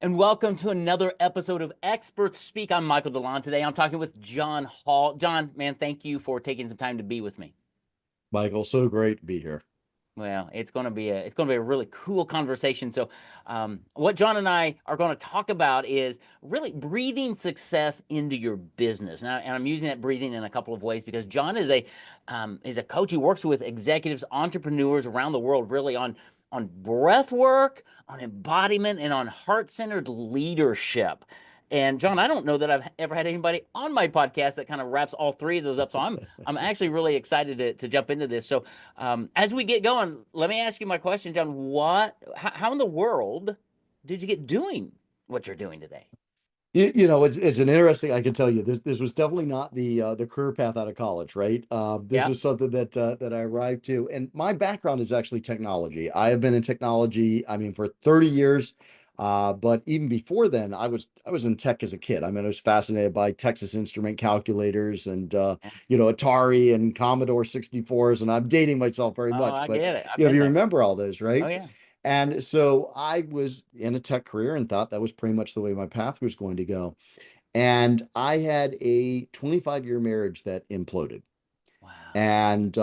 and welcome to another episode of Experts Speak. I'm Michael DeLon. Today I'm talking with John Hall. John, man, thank you for taking some time to be with me. Michael, so great to be here. Well, it's going to be a really cool conversation. So, what John and I are going to talk about is really breathing success into your business. And I'm using that breathing in a couple of ways because John is a coach. He works with executives, entrepreneurs around the world, really on breath work, on embodiment, and on heart centered leadership. And John, I don't know that I've ever had anybody on my podcast that kind of wraps all three of those up. So I'm actually really excited to jump into this. So as we get going, let me ask you my question, John. How in the world did you get doing what you're doing today? It's an interesting. I can tell you this was definitely not the career path out of college, right? This Yeah. was something that I arrived to, and my background is actually technology. I have been in technology, I mean, for 30 years. But even before then, I was in tech as a kid. I mean, I was fascinated by Texas Instrument calculators and Atari and Commodore 64s, and I'm dating myself very Oh, much, I but get it. I've been you there. remember all those, Oh right? yeah. And so I was in a tech career and thought that was pretty much the way my path was going to go. And I had a 25-year marriage that imploded. Wow. And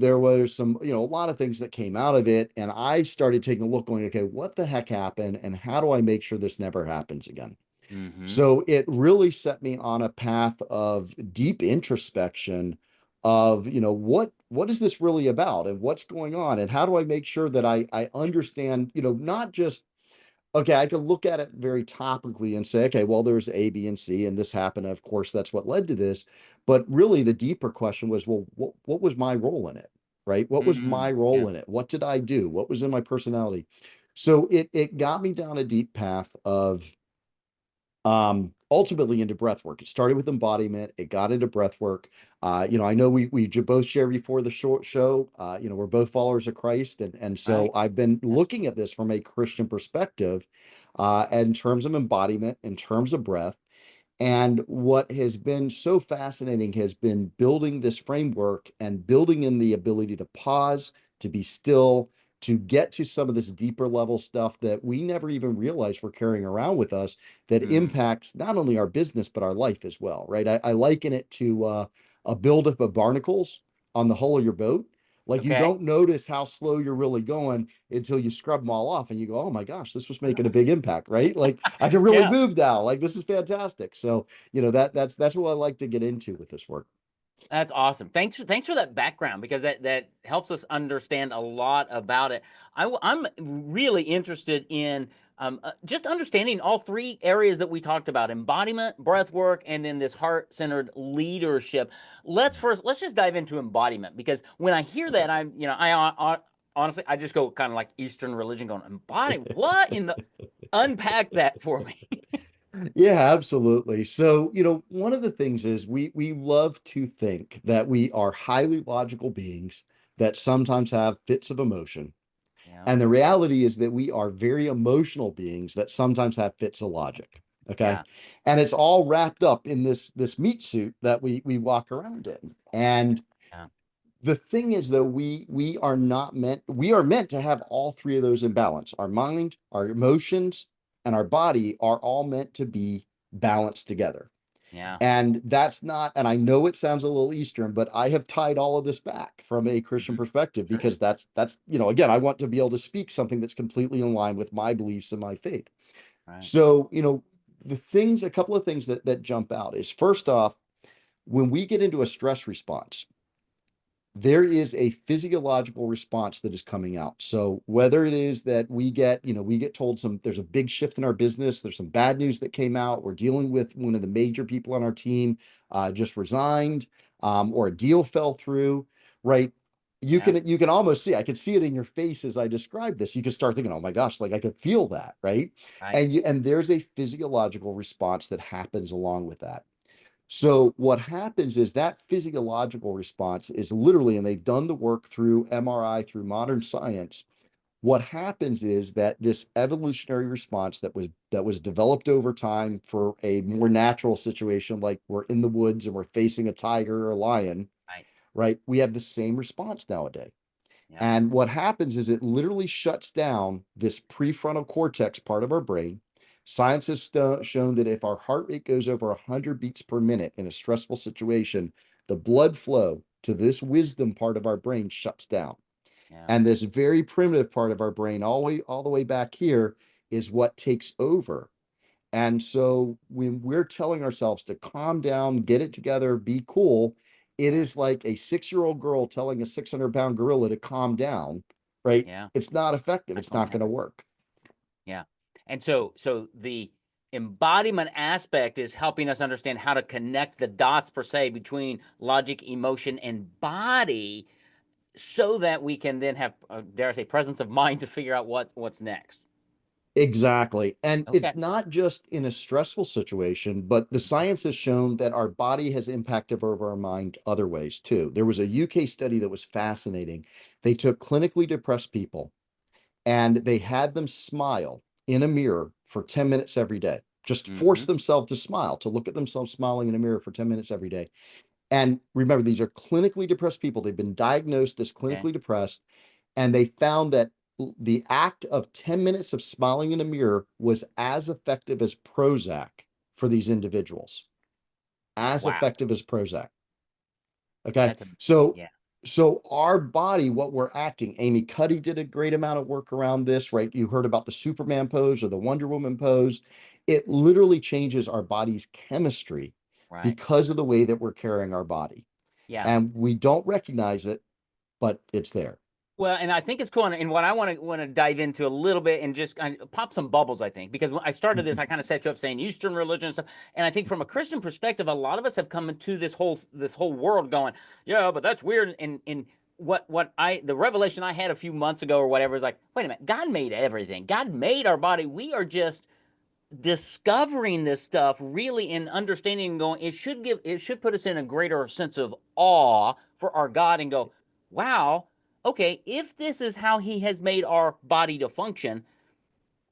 there was some, a lot of things that came out of it. And I started taking a look, going, okay, what the heck happened? And how do I make sure this never happens again? Mm-hmm. So it really set me on a path of deep introspection of, what is this really about and what's going on? And how do I make sure that I understand, not just okay, I can look at it very topically and say, okay, well, there's A, B, and C, and this happened. Of course, that's what led to this. But really, the deeper question was, well, what was my role in it? Right? What was my Mm, yeah. role in it? What did I do? What was in my personality? So it got me down a deep path of ultimately into breath work. It started with embodiment, it got into breath work. I know we both share before the short show, we're both followers of Christ, and so Right. I've been Yeah. looking at this from a Christian perspective, in terms of embodiment, in terms of breath. And what has been so fascinating has been building this framework and building in the ability to pause, to be still, to get to some of this deeper level stuff that we never even realize we're carrying around with us that Mm. impacts not only our business, but our life as well, right? I liken it to a buildup of barnacles on the hull of your boat. Like you Okay. don't notice how slow you're really going until you scrub them all off and you go, oh my gosh, this was making a big impact, right? Like I can really Yeah. move now. Like this is fantastic. So, that's what I like to get into with this work. That's awesome. Thanks for that background because that helps us understand a lot about it. I'm really interested in just understanding all three areas that we talked about: embodiment, breath work, and then this heart centered leadership. Let's just dive into embodiment because when I hear that, honestly I just go kind of like Eastern religion, going embody what in the unpack that for me. Yeah, absolutely. So, one of the things is we love to think that we are highly logical beings that sometimes have fits of emotion. Yeah, And the reality is that we are very emotional beings that sometimes have fits of logic. Okay. yeah, And it's all wrapped up in this meat suit that we walk around in. And yeah, the thing is though, we are meant to have all three of those in balance. Our mind, our emotions, and our body are all meant to be balanced together. yeah. And that's not, and I know it sounds a little Eastern, but I have tied all of this back from a Christian Mhm. perspective Sure. because again, I want to be able to speak something that's completely in line with my beliefs and my faith. Right. So, a couple of things that jump out is first off, when we get into a stress response, there is a physiological response that is coming out. So whether it is that we get told there's a big shift in our business, there's some bad news that came out, we're dealing with one of the major people on our team just resigned, or a deal fell through, right? You Yeah. can you can almost see, I could see it in your face as I describe this. You can start thinking, oh my gosh, like I could feel that, right? Right. And there's a physiological response that happens along with that. So what happens is that physiological response is literally, and they've done the work through MRI, through modern science. What happens is that this evolutionary response that was developed over time for a more natural situation, like we're in the woods and we're facing a tiger or a lion, Right. right? We have the same response nowadays. Yeah. And what happens is it literally shuts down this prefrontal cortex part of our brain. Science has shown that if our heart rate goes over 100 beats per minute in a stressful situation, the blood flow to this wisdom part of our brain shuts down. Yeah. And this very primitive part of our brain, all the way back here, is what takes over. And so when we're telling ourselves to calm down, get it together, be cool, it Yeah. is like a 6-year-old girl telling a 600-pound gorilla to calm down, right? Yeah. It's not effective. Not It's going to not going to happen. work. Yeah. And so the embodiment aspect is helping us understand how to connect the dots per se between logic, emotion, and body, so that we can then have, dare I say, presence of mind to figure out what's next. Exactly. And Okay. it's not just in a stressful situation, but the science has shown that our body has impact over our mind other ways too. There was a UK study that was fascinating. They took clinically depressed people and they had them smile in a mirror for 10 minutes every day. Just force Mm-hmm. themselves to smile, to look at themselves smiling in a mirror for 10 minutes every day. And remember, these are clinically depressed people. They've been diagnosed as Okay. clinically depressed, and they found that the act of 10 minutes of smiling in a mirror was as effective as Prozac for these individuals, as Wow. effective as Prozac. Okay. That's a So, Yeah. so our body, what we're acting, Amy Cuddy did a great amount of work around this, right? You heard about the Superman pose or the Wonder Woman pose. It literally changes our body's chemistry Right. because of the way that we're carrying our body. Yeah. And we don't recognize it, but it's there. Well, and I think it's cool, and what I want to dive into a little bit and just kind of pop some bubbles. I think because when I started this, I kind of set you up saying Eastern religion and stuff, and I think from a Christian perspective, a lot of us have come into this whole world going, yeah, but that's weird. And what I the revelation I had a few months ago or whatever is like, wait a minute, God made everything. God made our body. We are just discovering this stuff really and understanding and going, it should put us in a greater sense of awe for our God and go, wow, okay, if this is how he has made our body to function,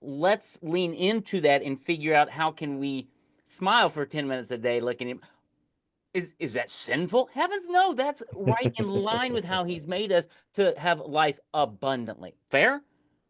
let's lean into that and figure out how can we smile for 10 minutes a day looking at him. Is that sinful? Heavens no, that's right in line with how he's made us to have life abundantly. Fair?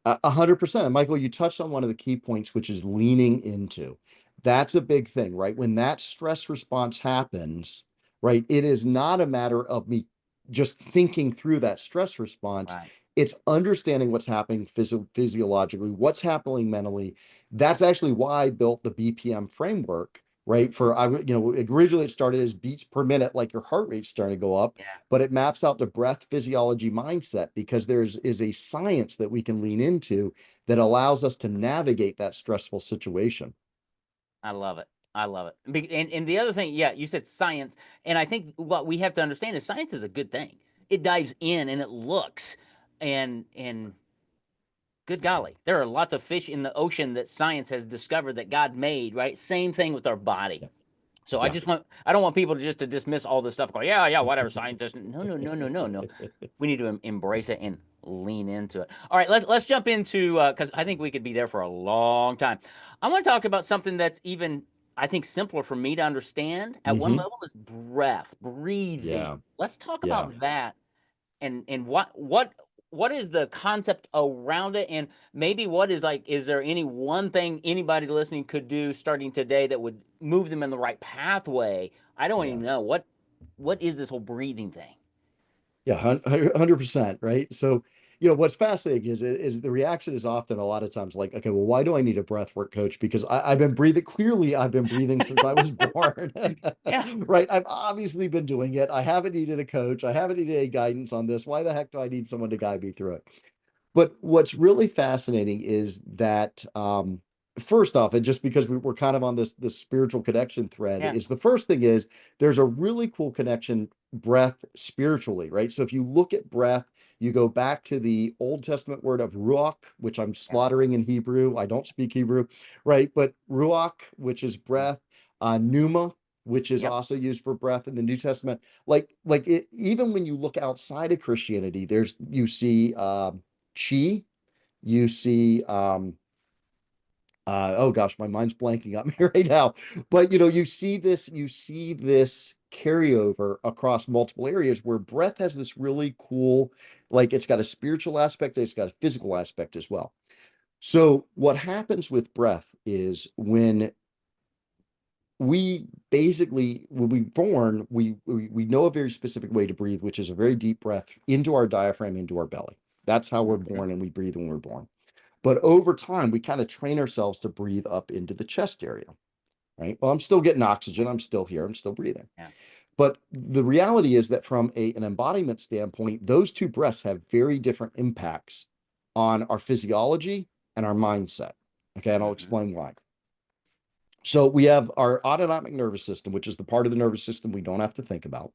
100%. And Michael, you touched on one of the key points, which is leaning into. That's a big thing, right? When that stress response happens, right, it is not a matter of me just thinking through that stress response. Right. It's understanding what's happening physiologically, what's happening mentally. That's actually why I built the BPM framework, right? Originally it started as beats per minute, like your heart rate's starting to go up, Yeah. but it maps out the breath physiology mindset because is a science that we can lean into that allows us to navigate that stressful situation. I love it. I love it. And the other thing, yeah, you said science, and I think what we have to understand is science is a good thing. It dives in and it looks, and good golly, there are lots of fish in the ocean that science has discovered that God made. Right, same thing with our body. Yeah. So Yeah. I don't want people to just to dismiss all this stuff. Go, yeah, yeah, whatever, scientists. No, no, no, no, no, no. We need to embrace it and lean into it. All right, let's jump into because I think we could be there for a long time. I want to talk about something that's even I think simpler for me to understand at one Hmm. level is breath, breathing. Yeah. Let's talk Yeah. about that and what is the concept around it, and maybe what is like, is there any one thing anybody listening could do starting today that would move them in the right pathway? I don't Yeah. even know what is this whole breathing thing. Yeah, 100%, right? So, what's fascinating is the reaction is often a lot of times like, okay, well, why do I need a breath work coach? Because I've been breathing, clearly I've been breathing since I was born, Yeah. right? I've obviously been doing it. I haven't needed a coach. I haven't needed any guidance on this. Why the heck do I need someone to guide me through it? But what's really fascinating is that first off, and just because we're kind of on this spiritual connection thread, Yeah. is the first thing is there's a really cool connection, breath spiritually, right? So if you look at breath, you go back to the Old Testament word of ruach, which I'm Yeah. slaughtering in Hebrew. I don't speak Hebrew, right? But ruach, which is Mm. breath, pneuma, which is Yep. also used for breath in the New Testament. Like it, even when you look outside of Christianity, you see chi, you see oh gosh, my mind's blanking on me right now. But you see this carryover across multiple areas where breath has this really cool, like it's got a spiritual aspect, it's got a physical aspect as well. So what happens with breath is when we're born, we know a very specific way to breathe, which is a very deep breath into our diaphragm, into our belly. That's how we're Hmm. born, and we breathe when we're born. But over time, we kind of train ourselves to breathe up into the chest area, right? Well, I'm still getting oxygen. I'm still here. I'm still breathing. Yeah. But the reality is that from an embodiment standpoint, those two breaths have very different impacts on our physiology and our mindset. Okay, and I'll Hmm. explain why. So we have our autonomic nervous system, which is the part of the nervous system we don't have to think about.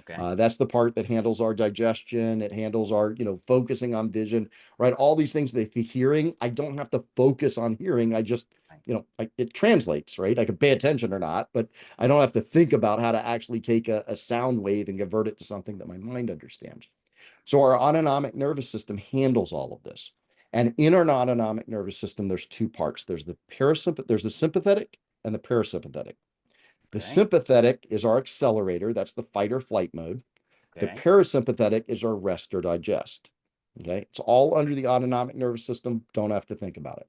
Okay. That's the part that handles our digestion. It handles our, focusing on vision, right? All these things, the hearing, I don't have to focus on hearing. I just, Right. it translates, right? I can pay attention or not, but I don't have to think about how to actually take a sound wave and convert it to something that my mind understands. So our autonomic nervous system handles all of this. And in our autonomic nervous system, there's two parts. There's the sympathetic and the parasympathetic. The Okay. sympathetic is our accelerator. That's the fight or flight mode. The Okay. parasympathetic is our rest or digest. Okay. It's all under the autonomic nervous system. Don't have to think about it.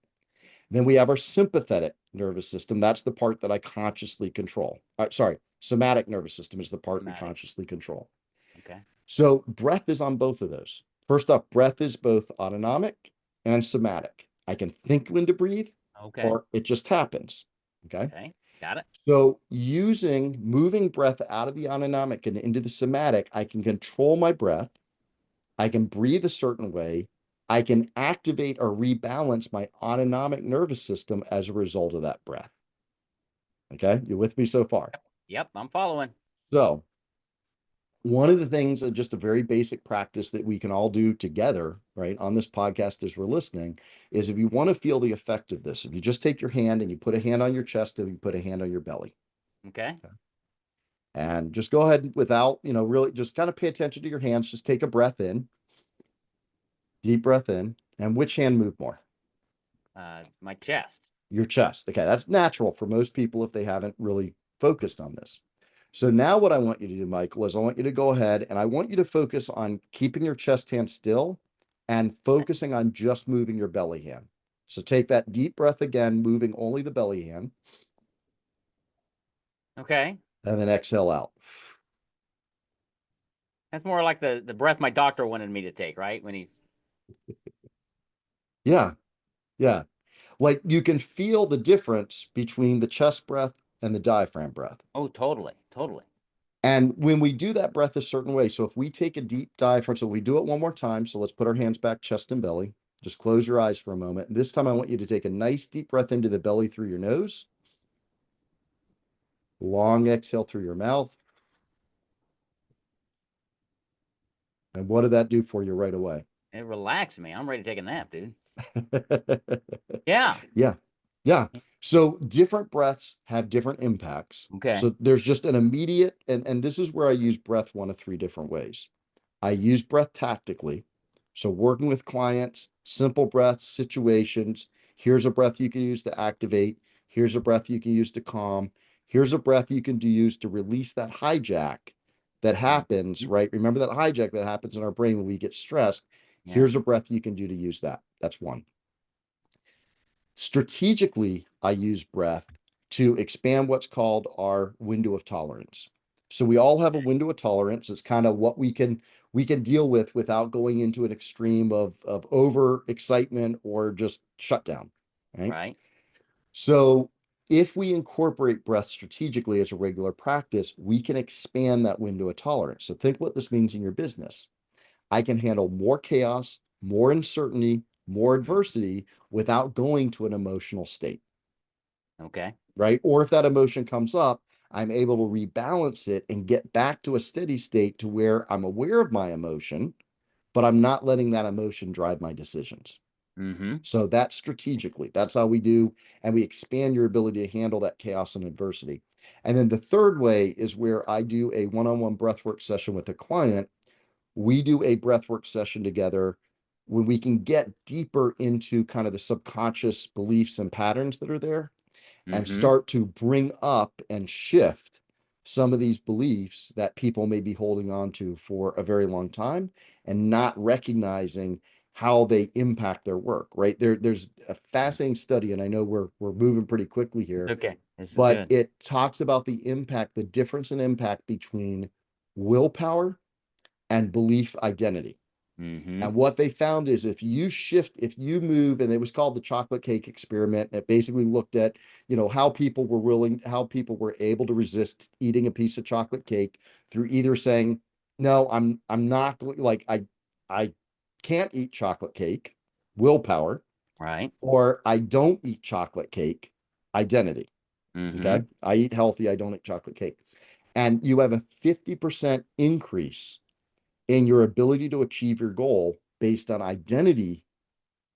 Then we have our sympathetic nervous system. That's the part that I consciously control. Sorry, somatic nervous system is the part we Somatic. consciously control. Okay. So breath is on both of those. First off, breath is both autonomic and somatic. I can think when to breathe, Okay. or it just happens. Okay. Okay. Got it. So moving breath out of the autonomic and into the somatic, I can control my breath. I can breathe a certain way. I can activate or rebalance my autonomic nervous system as a result of that breath. Okay. You with me so far? Yep. I'm following. So one of the things, just a very basic practice that we can all do together, right, on this podcast as we're listening, is if you want to feel the effect of this, if you just take your hand and you put a hand on your chest and you put a hand on your belly. Okay. Okay. And just go ahead without, really just kind of pay attention to your hands. Just take a breath in, deep breath in. And which hand move more? My chest. Your chest. Okay, that's natural for most people if they haven't really focused on this. So now what I want you to do, Michael, is I want you to go ahead and I want you to focus on keeping your chest hand still and Okay. focusing on just moving your belly hand. So take that deep breath again, moving only the belly hand, Okay. and then exhale out. That's more like the breath my doctor wanted me to take, right? When he's Yeah, yeah. Like you can feel the difference between the chest breath and the diaphragm breath. oh, totally, totally. And when we do that breath a certain way, so if we take a deep diaphragm, so we do it one more time. So let's put our hands back, chest and belly. Just close your eyes for a moment. And this time I want you to take a nice deep breath into the belly through your nose, long exhale through your mouth. And what did that do for you right away? It relaxed me. I'm ready to take a nap, dude. Yeah. Yeah. Yeah. So different breaths have different impacts. Okay. So there's just an immediate, and this is where I use breath one of three different ways. I use breath tactically. So working with clients, simple breaths, situations. Here's a breath you can use to activate. Here's a breath you can use to calm. Here's a breath you can use to release that hijack that happens, Mhm. right? Remember that hijack that happens in our brain when we get stressed. Yeah. Here's a breath you can do to use that. That's one. Strategically, I use breath to expand what's called our window of tolerance. So we all have a window of tolerance. It's kind of what we can deal with without going into an extreme of over excitement or just shutdown, right? Right. So if we incorporate breath strategically as a regular practice, we can expand that window of tolerance. So think what this means in your business. I can handle more chaos, more uncertainty, more Mhm. adversity without going to an emotional state, Okay. right? Or if that emotion comes up, I'm able to rebalance it and get back to a steady state to where I'm aware of my emotion, but I'm not letting that emotion drive my decisions. Mm-hmm. So that's strategically, that's how we do, and we expand your ability to handle that chaos and adversity. And then the third way is where I do a one-on-one breathwork session with a client. We do a breathwork session together when we can get deeper into kind of the subconscious beliefs and patterns that are there and Mm-hmm. start to bring up and shift some of these beliefs that people may be holding on to for a very long time and not recognizing how they impact their work, right? There's a fascinating study, and I know we're moving pretty quickly It's here, okay. This is but good. it talks about the impact, the difference in impact between willpower and belief identity. Mm-hmm. And what they found is if you move, and it was called the chocolate cake experiment, and it basically looked at, how people were able to resist eating a piece of chocolate cake through either saying, no, I'm not going, like, I can't eat chocolate cake, willpower, Right. or I don't eat chocolate cake, identity. Mm-hmm. Okay. I eat healthy, I don't eat chocolate cake. And you have a 50% increase in your ability to achieve your goal based on identity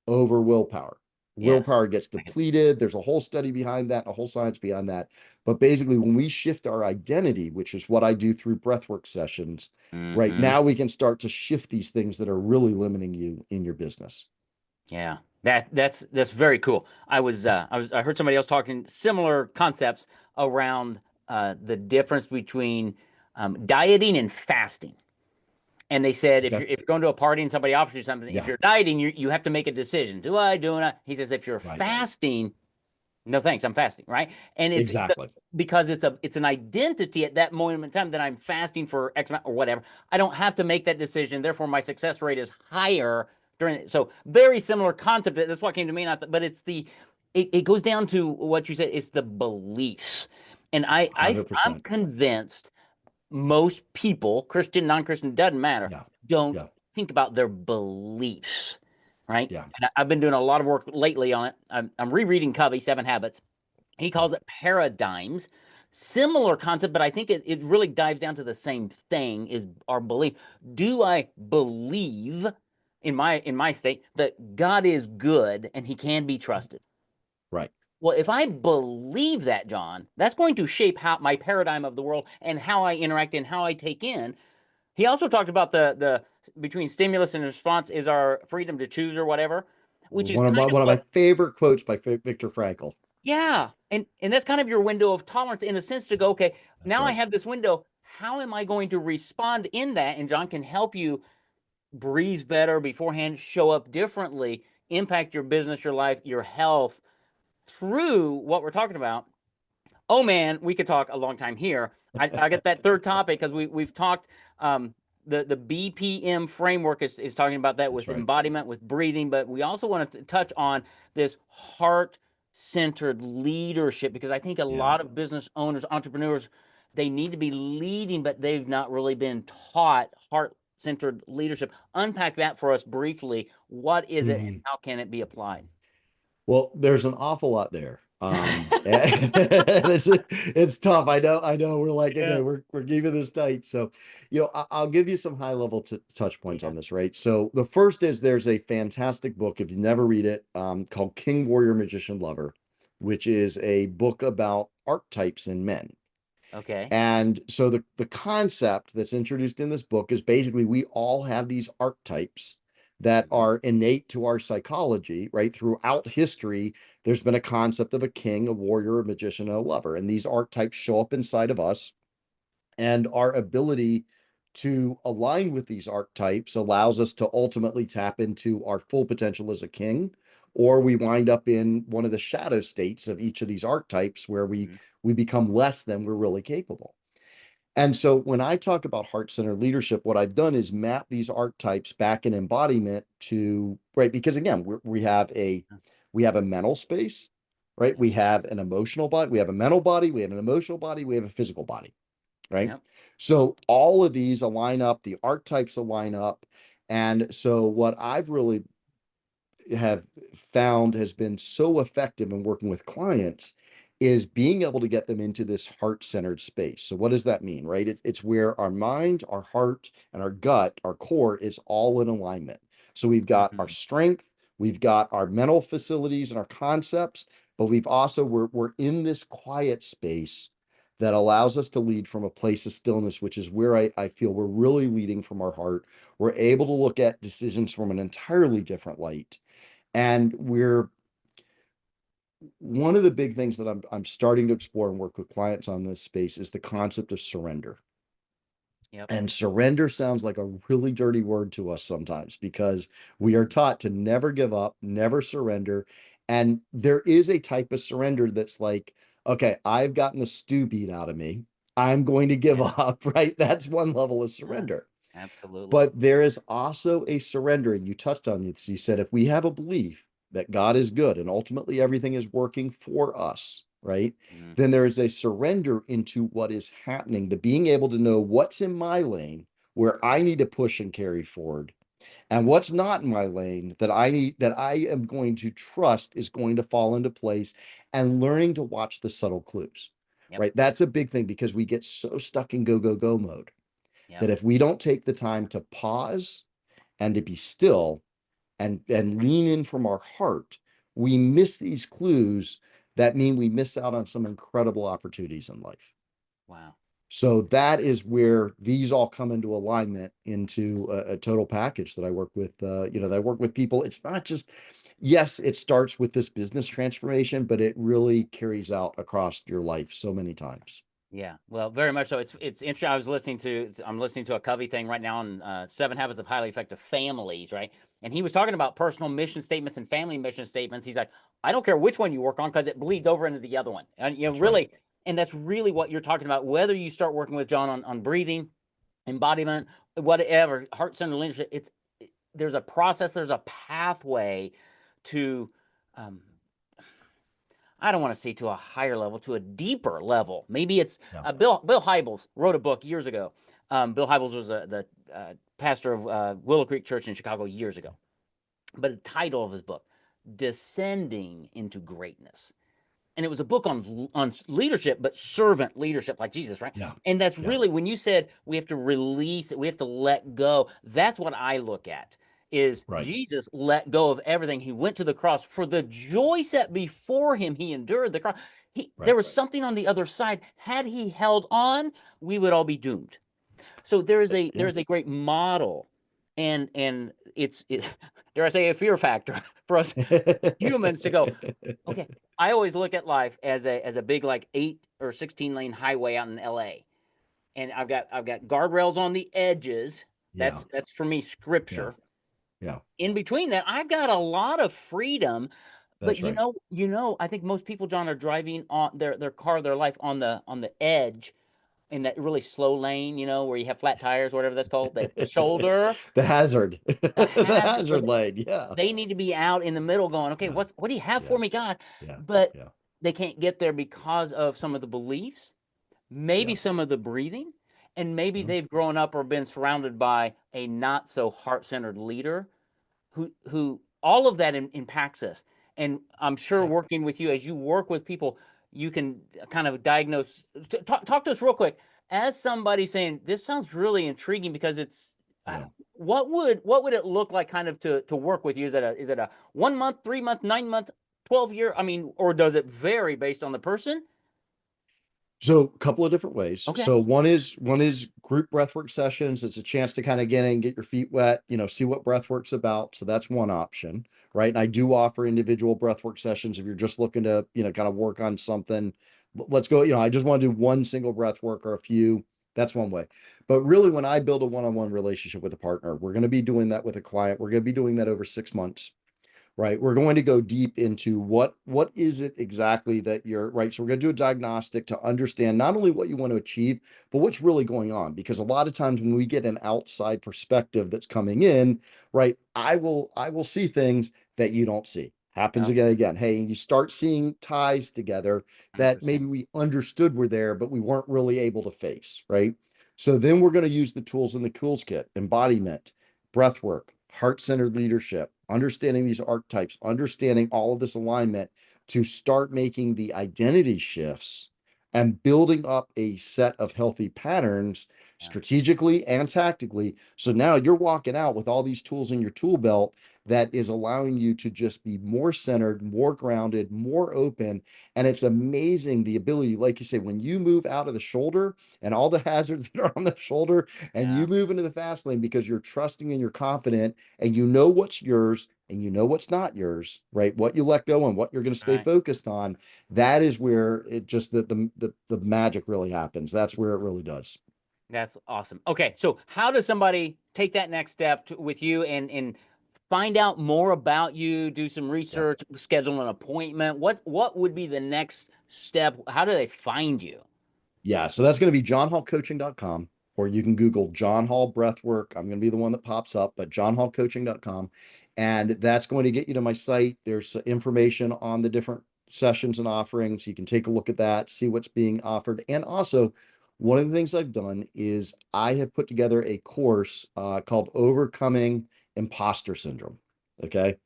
over willpower. Yes. Willpower gets depleted. There's a whole study behind that, a whole science behind that. But basically, when we shift our identity, which is what I do through breathwork sessions, right Mm-hmm. now we can start to shift these things that are really limiting you in your business. Yeah. That's very cool. I heard somebody else talking similar concepts around the difference between dieting and fasting. And they said Okay. if you're going to a party and somebody offers you something, if Yeah. you're dieting, you have to make a decision. Do I do not? He says if you're Right. fasting, no thanks, I'm fasting, right? And Exactly. because it's an identity at that moment in time that I'm fasting for X amount or whatever. I don't have to make that decision. Therefore, my success rate is higher during it. So very similar concept. That's what came to me. Not, but it goes down to what you said. It's the beliefs, and I'm 100%. convinced most people, Christian, non-Christian, doesn't matter, Yeah. don't Yeah. think about their beliefs, right? Yeah. And I've been doing a lot of work lately on it. I'm rereading Covey, Seven Habits. He Yeah. calls it paradigms. Similar concept, but I think it really dives down to the same thing is our belief. Do I believe in my state that God is good and he can be trusted? Right. Well, if I believe that, John, that's going to shape how my paradigm of the world and how I interact and how I take in. He also talked about the between stimulus and response is our freedom to choose or whatever, which is kind of One of my what, favorite quotes by Viktor Frankl. yeah, and that's kind of your window of tolerance in a sense to go, okay, That's now I right. have this window. How am I going to respond in that? And John can help you breathe better beforehand, show up differently, impact your business, your life, your health through what we're talking about. Oh man, we could talk a long time here. I get that third topic because we've talked. Um, the BPM framework is talking about that That's with right. embodiment, with breathing, but we also want to touch on this heart centered leadership because I think a Yeah. lot of business owners, entrepreneurs, they need to be leading, but they've not really been taught heart centered leadership. Unpack that for us briefly. What is it and Mhm. how can it be applied? Well, there's an awful lot there. It's tough. I know. We're like, okay, Yeah. we're keeping this tight. So, I'll give you some high level touch points Yeah. on this, right? So the first is there's a fantastic book, if you never read it, called King, Warrior, Magician, Lover, which is a book about archetypes in men. Okay. And so the concept that's introduced in this book is basically we all have these archetypes that Mhm. are innate to our psychology, right? Throughout history, there's been a concept of a king, a warrior, a magician, and a lover. And these archetypes show up inside of us, and our ability to align with these archetypes allows us to ultimately tap into our full potential as a king, or we wind up in one of the shadow states of each of these archetypes where Mhm. we become less than we're really capable. And so when I talk about heart-centered leadership, what I've done is map these archetypes back in embodiment to, right, because again, we have a mental space, right? We have an emotional body, we have a mental body, we have an emotional body, we have a physical body, right? Yep. So all of these align up, the archetypes align up. And so what I've really have found has been so effective in working with clients is being able to get them into this heart-centered space. So what does that mean, right? It's where our mind, our heart, and our gut, our core is all in alignment. So we've got our Mhm. strength, we've got our mental facilities and our concepts, but we've also we're in this quiet space that allows us to lead from a place of stillness, which is where I feel we're really leading from our heart. We're able to look at decisions from an entirely different light, and we're one of the big things that I'm starting to explore and work with clients on this space is the concept of surrender. Yep. And surrender sounds like a really dirty word to us sometimes because we are taught to never give up, never surrender. And there is a type of surrender that's like, okay, I've gotten the stew beat out of me. I'm going to give Yeah. up, right? That's one level of Yes. surrender. Absolutely. But there is also a surrender, and you touched on this. You said if we have a belief that God is good and ultimately everything is working for us, right? Then Hmm. there is a surrender into what is happening, the being able to know what's in my lane where I need to push and carry forward, and what's not in my lane that I am going to trust is going to fall into place, and learning to watch the subtle clues. Yep. Right? That's a big thing because we get so stuck in go, go, go mode Yep. that if we don't take the time to pause and to be still and lean in from our heart, we miss these clues that mean we miss out on some incredible opportunities in life. Wow. So that is where these all come into alignment into a total package that I work with. That I work with people. It's not just, yes, it starts with this business transformation, but it really carries out across your life so many times. Yeah, well, very much so. It's interesting. I'm listening to a Covey thing right now on Seven Habits of Highly Effective Families, right? And he was talking about personal mission statements and family mission statements. He's like, I don't care which one you work on because it bleeds over into the other one, and That's right. really, and that's really what you're talking about. Whether you start working with John on breathing, embodiment, whatever, heart centered leadership, there's a process, there's a pathway to. Um, I don't want to say to a higher level, to a deeper level. Maybe it's Yeah. Bill Hybels wrote a book years ago. Bill Hybels was the pastor of Willow Creek Church in Chicago years ago. But the title of his book, "Descending into Greatness," and it was a book on leadership, but servant leadership, like Jesus, right? Yeah. And that's Yeah. really when you said we have to release it, we have to let go. That's what I look at. Is Right. Jesus let go of everything? He went to the cross for the joy set before him. He endured the cross. There Right. was something on the other side. Had he held on, we would all be doomed. So there Yeah. is a great model, and dare I say, a fear factor for us humans to go, okay, I always look at life as a big like 8 or 16 lane highway out in LA. And I've got guardrails on the edges. Yeah. That's for me Yeah. scripture. Yeah. In between that, I've got a lot of freedom. But That's right. I think most people, John, are driving on their car, their life on the edge in that really slow lane, where you have flat tires, whatever that's called, the shoulder, The hazard. the The hazard. hazard lane. Yeah. They need to be out in the middle going, okay, Yeah. what do you have Yeah. for me, God? Yeah. But Yeah. they can't get there because of some of the beliefs, maybe Yeah. some of the breathing, and maybe Yeah. they've grown up or been surrounded by a not so heart-centered leader who all of that impacts us. And I'm sure Yeah. working with you as you work with people, you can kind of diagnose. Talk to us real quick as somebody saying this sounds really intriguing because it's. Yeah. What would it look like kind of to work with you? Is it a 1 month, 3 month, 9 month, 12 year? I mean, or does it vary based on the person? So a couple of different ways. Okay. So one is group breathwork sessions. It's a chance to kind of get in, get your feet wet, see what breathwork's about. So that's one option, right? And I do offer individual breathwork sessions if you're just looking to, kind of work on something. Let's go, I just want to do one single breath work or a few. That's one way. But really, when I build a one-on-one relationship with a partner, we're going to be doing that with a client. We're going to be doing that over 6 months. Right, we're going to go deep into what is it exactly that you're right. So we're going to do a diagnostic to understand not only what you want to achieve, but what's really going on. Because a lot of times when we get an outside perspective that's coming in, right, I will see things that you don't see. Happens Yeah. again and again. Hey, you start seeing ties together that Interesting. maybe we understood were there, but we weren't really able to face, right? So then we're going to use the tools in the tools kit, embodiment, breath work, heart-centered leadership, understanding these archetypes, understanding all of this alignment to start making the identity shifts and building up a set of healthy patterns Yeah. strategically and tactically. So now you're walking out with all these tools in your tool belt that is allowing you to just be more centered, more grounded, more open. And it's amazing the ability, like you say, when you move out of the shoulder and all the hazards that are on the shoulder and Yeah. you move into the fast lane because you're trusting and you're confident and you know what's yours and you know what's not yours, right? What you let go and what you're going to stay Right. focused on. That is where it just the magic really happens. That's where it really does. That's awesome. Okay, so how does somebody take that next step with you and find out more about you, do some Yeah. research, schedule an appointment? What would be the next step? How do they find you? Yeah, so that's going to be johnhallcoaching.com, or you can Google John Hall Breathwork. I'm going to be the one that pops up, but johnhallcoaching.com. And that's going to get you to my site. There's information on the different sessions and offerings. You can take a look at that, see what's being offered. And also, one of the things I've done is I have put together a course called Overcoming Imposter Syndrome. Okay.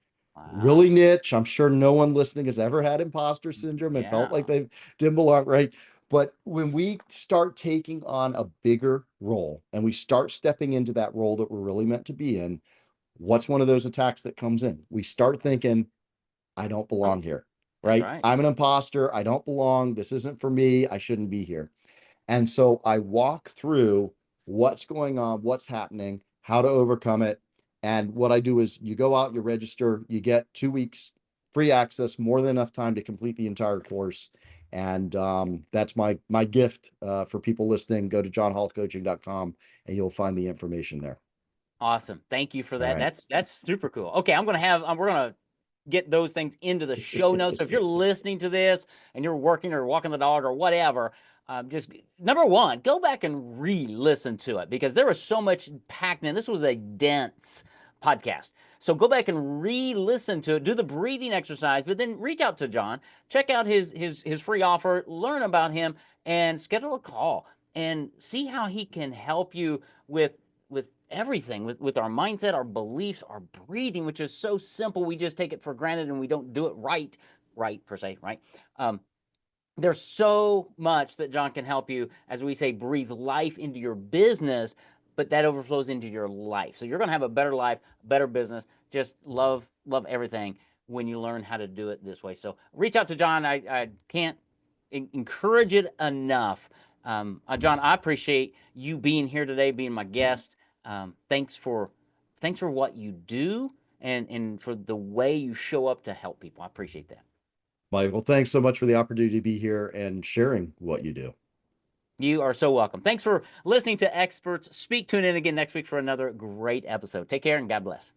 Really Wow. niche. I'm sure no one listening has ever had imposter syndrome and felt like Yeah. they didn't belong, right? But when we start taking on a bigger role and we start stepping into that role that we're really meant to be in, what's one of those attacks that comes in? We start thinking, I don't Oh, belong here, that's right? right. I'm an imposter. I don't belong. This isn't for me. I shouldn't be here. And so I walk through what's going on, what's happening, how to overcome it. And what I do is you go out, you register, you get 2 weeks free access, more than enough time to complete the entire course. And that's my gift for people listening. Go to johnhallcoaching.com and you'll find the information there. Awesome. Thank you for All that. right. That's super cool. Okay, I'm gonna have we're gonna get those things into the show notes. So if you're listening to this and you're working or walking the dog or whatever, just number one, go back and re-listen to it because there was so much packed in. This was a dense podcast. So go back and re-listen to it, do the breathing exercise, but then reach out to John, check out his free offer, learn about him, and schedule a call and see how he can help you with everything, with our mindset, our beliefs, our breathing, which is so simple. We just take it for granted and we don't do it right per se, right? Um, there's so much that John can help you, as we say, breathe life into your business, but that overflows into your life. So you're going to have a better life, better business. Just love everything when you learn how to do it this way. So reach out to John. I can't encourage it enough. John, I appreciate you being here today, being my guest. Thanks for what you do and for the way you show up to help people. I appreciate that. Michael, thanks so much for the opportunity to be here and sharing what you do. You are so welcome. Thanks for listening to Experts Speak. Tune in again next week for another great episode. Take care and God bless.